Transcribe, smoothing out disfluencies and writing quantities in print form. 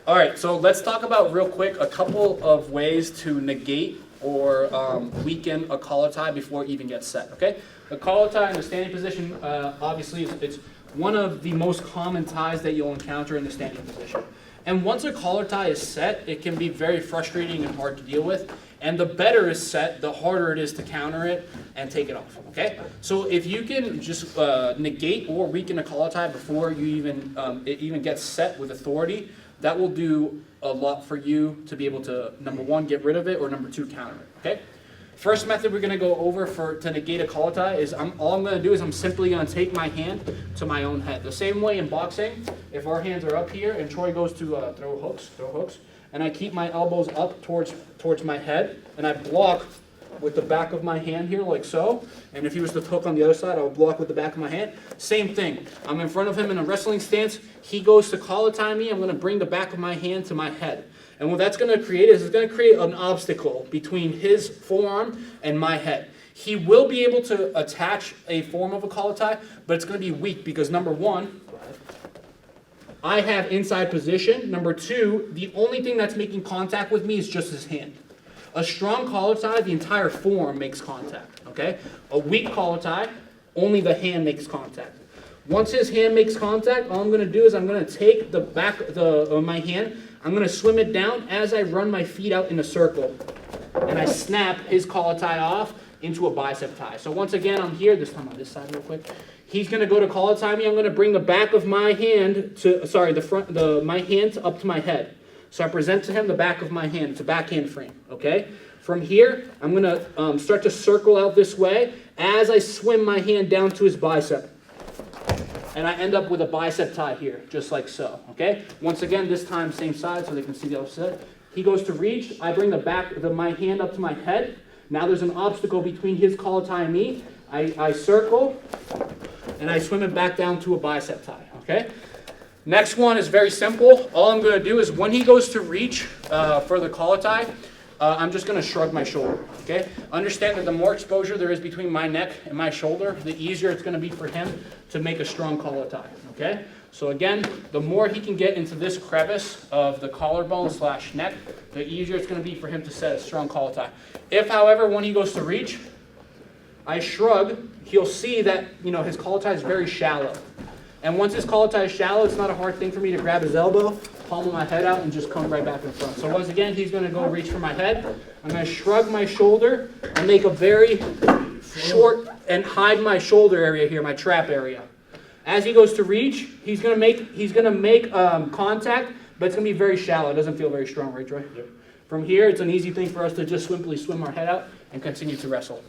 All right, so let's talk about real quick a couple of ways to negate or weaken a collar tie before it even gets set, okay? The collar tie in the standing position, obviously, it's one of the most common ties that you'll encounter in the standing position. And once a collar tie is set, it can be very frustrating and hard to deal with. And the better it's set, the harder it is to counter it and take it off, okay? So if you can just negate or weaken a collar tie before you it even gets set with authority, that will do a lot for you to be able to, number one, get rid of it, or number two, counter it, okay? First method we're going to go over to negate a collar tie is all I'm going to do is I'm simply going to take my hand to my own head. The same way in boxing, if our hands are up here and Troy goes to throw hooks, and I keep my elbows up towards my head, and I block with the back of my hand here, like so. And if he was to hook on the other side, I would block with the back of my hand. Same thing. I'm in front of him in a wrestling stance. He goes to collar tie me. I'm going to bring the back of my hand to my head. And what that's going to create is it's going to create an obstacle between his forearm and my head. He will be able to attach a form of a collar tie, but it's going to be weak because, number one, I have inside position. Number two, the only thing that's making contact with me is just his hand. A strong collar tie, the entire form makes contact, okay? A weak collar tie, only the hand makes contact. Once his hand makes contact, all I'm going to do is I'm going to take the back of my hand, I'm going to swim it down as I run my feet out in a circle. And I snap his collar tie off into a bicep tie. So once again, I'm here, this time on this side real quick. He's going to go to collar tie me. I'm going to bring the back of my hand my hand up to my head. So I present to him the back of my hand. It's a backhand frame, okay? From here, I'm going to start to circle out this way as I swim my hand down to his bicep. And I end up with a bicep tie here, just like so, okay? Once again, this time same side so they can see the other side. He goes to reach. I bring my hand up to my head. Now there's an obstacle between his collar tie and me. I circle, and I swim it back down to a bicep tie, okay? Next one is very simple. All I'm going to do is when he goes to reach for the collar tie, I'm just going to shrug my shoulder, okay? Understand that the more exposure there is between my neck and my shoulder, the easier it's going to be for him to make a strong collar tie, okay? So again, the more he can get into this crevice of the collarbone / neck, the easier it's going to be for him to set a strong collar tie. If, however, when he goes to reach, I shrug, he'll see that, his collar tie is very shallow. And once his collar tie is shallow, it's not a hard thing for me to grab his elbow, palm my head out, and just come right back in front. So once again, he's going to go reach for my head. I'm going to shrug my shoulder and make a very short and hide my shoulder area here, my trap area. As he goes to reach, he's going to make contact, but it's going to be very shallow. It doesn't feel very strong, right, Troy? Yep. From here, it's an easy thing for us to just simply swim our head out and continue to wrestle.